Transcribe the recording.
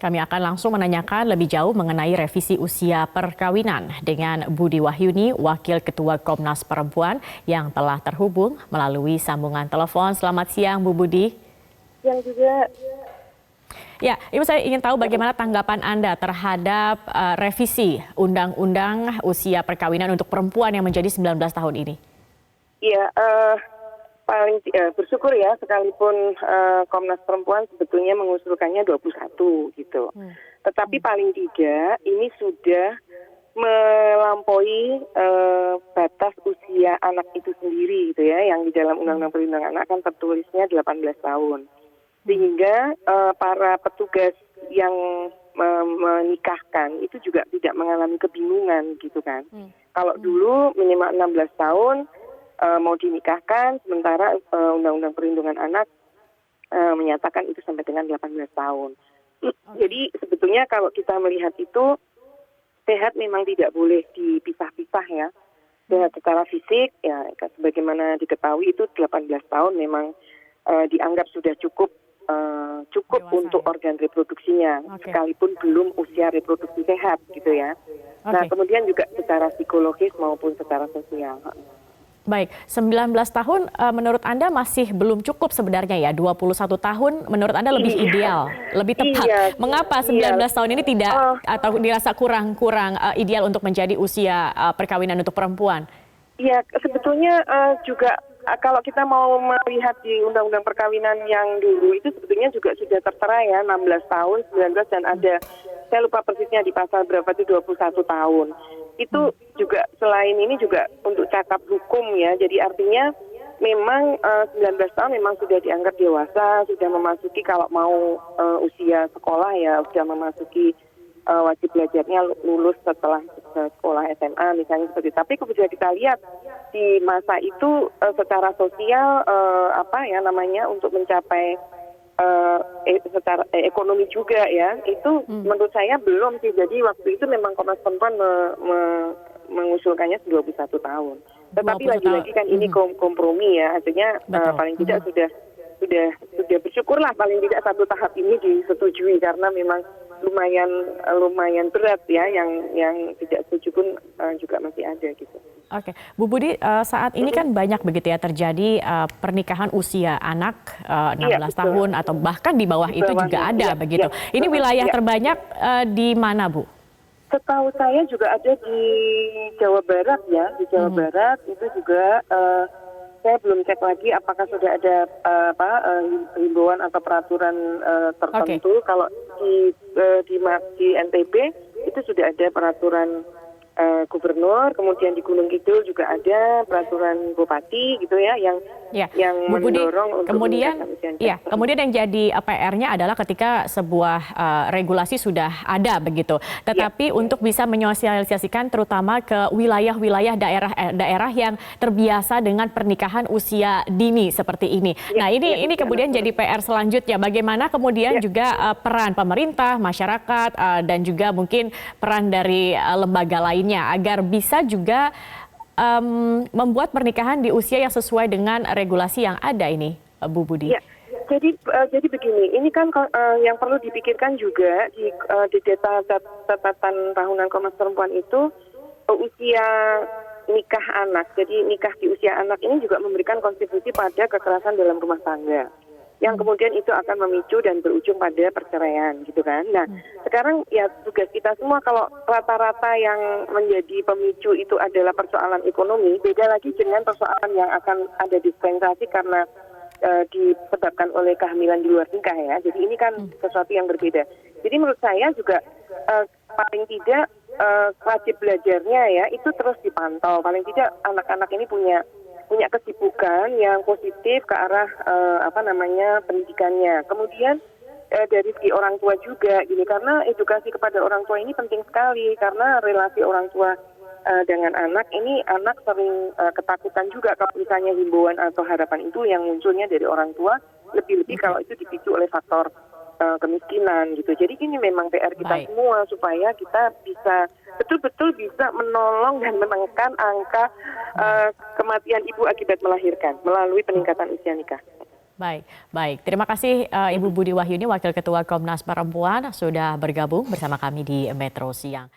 Kami akan langsung menanyakan lebih jauh mengenai revisi usia perkawinan dengan Budi Wahyuni, Wakil Ketua Komnas Perempuan yang telah terhubung melalui sambungan telepon. Selamat siang, Bu Budi. Siang juga. Ya, Ibu, saya ingin tahu bagaimana tanggapan Anda terhadap revisi Undang-Undang Usia Perkawinan untuk perempuan yang menjadi 19 tahun ini. Iya, paling bersyukur ya, sekalipun Komnas Perempuan sebetulnya mengusulkannya 21 gitu. Tetapi paling tidak ini sudah melampaui batas usia anak itu sendiri gitu ya, yang di dalam Undang-Undang Perlindungan Anak kan tertulisnya 18 tahun. Sehingga para petugas yang menikahkan itu juga tidak mengalami kebingungan gitu kan. Kalau dulu minimal 16 tahun mau dinikahkan, sementara Undang-Undang Perlindungan Anak menyatakan itu sampai dengan 18 tahun. Jadi sebetulnya kalau kita melihat itu, sehat memang tidak boleh dipisah-pisah ya. Sehat secara fisik, ya sebagaimana diketahui itu 18 tahun memang dianggap sudah cukup Dewasa, untuk organ reproduksinya, sekalipun belum usia reproduksi sehat gitu ya. Nah kemudian juga secara psikologis maupun secara sosial. Baik, 19 tahun menurut Anda masih belum cukup sebenarnya ya, 21 tahun menurut Anda lebih ideal, lebih tepat. Mengapa 19 tahun ini tidak atau dirasa kurang ideal untuk menjadi usia perkawinan untuk perempuan? Iya, sebetulnya juga kalau kita mau melihat di Undang-Undang Perkawinan yang dulu itu sebetulnya juga sudah tertera ya 16 tahun, 19 dan ada, saya lupa persisnya di pasal berapa itu 21 tahun. Itu juga selain ini juga untuk cakap hukum ya, jadi artinya memang 19 tahun memang sudah dianggap dewasa, sudah memasuki kalau mau usia sekolah ya, sudah memasuki wajib belajarnya lulus setelah sekolah SMA misalnya seperti itu. Tapi kemudian kita lihat di masa itu secara sosial untuk mencapai secara ekonomi juga ya, itu menurut saya belum sih. Jadi waktu itu memang Komnas Perempuan mengusulkannya 21 tahun. Tetapi lagi-lagi kan ini kompromi ya, artinya paling tidak sudah bersyukurlah paling tidak satu tahap ini disetujui, karena memang lumayan berat ya, yang tidak setuju pun juga masih ada gitu. Oke, Bu Budi, saat ini kan banyak begitu ya terjadi pernikahan usia anak 16 tahun atau bahkan di bawah itu juga ada begitu. Ini wilayah terbanyak di mana, Bu? Setahu saya juga ada di Jawa Barat ya, di Jawa Barat itu juga saya belum cek lagi apakah sudah ada himbauan atau peraturan tertentu. Kalau di NTB itu sudah ada peraturan gubernur, kemudian di Gunung Kidul juga ada peraturan bupati gitu ya, yang mendorong untuk kemudian yang jadi PR-nya adalah ketika sebuah regulasi sudah ada begitu, tetapi untuk bisa menyosialisasikan terutama ke wilayah-wilayah daerah yang terbiasa dengan pernikahan usia dini seperti ini. Nah ini kemudian jadi PR selanjutnya, bagaimana kemudian juga peran pemerintah, masyarakat dan juga mungkin peran dari lembaga lainnya agar bisa juga membuat pernikahan di usia yang sesuai dengan regulasi yang ada ini, Bu Budi. Ya, jadi begini, ini kan yang perlu dipikirkan juga di data catatan tahunan Komnas Perempuan itu usia nikah anak. Jadi nikah di usia anak ini juga memberikan kontribusi pada kekerasan dalam rumah tangga, yang kemudian itu akan memicu dan berujung pada perceraian gitu kan. Nah sekarang ya tugas kita semua, kalau rata-rata yang menjadi pemicu itu adalah persoalan ekonomi, beda lagi dengan persoalan yang akan ada dispensasi karena disebabkan oleh kehamilan di luar nikah ya. Jadi ini kan sesuatu yang berbeda. Jadi menurut saya juga paling tidak wajib belajarnya ya itu terus dipantau. Paling tidak anak-anak ini punya kesibukan yang positif ke arah pendidikannya. Kemudian dari segi orang tua juga gini, karena edukasi kepada orang tua ini penting sekali, karena relasi orang tua dengan anak ini, anak sering ketakutan juga kalau misalnya himbauan atau harapan itu yang munculnya dari orang tua, lebih-lebih kalau itu dipicu oleh faktor kemiskinan gitu. Jadi ini memang PR kita semua supaya kita bisa betul-betul bisa menolong dan menekan angka kematian ibu akibat melahirkan melalui peningkatan usia nikah. Baik, baik. Terima kasih Ibu Budi Wahyuni, Wakil Ketua Komnas Perempuan, sudah bergabung bersama kami di Metro Siang.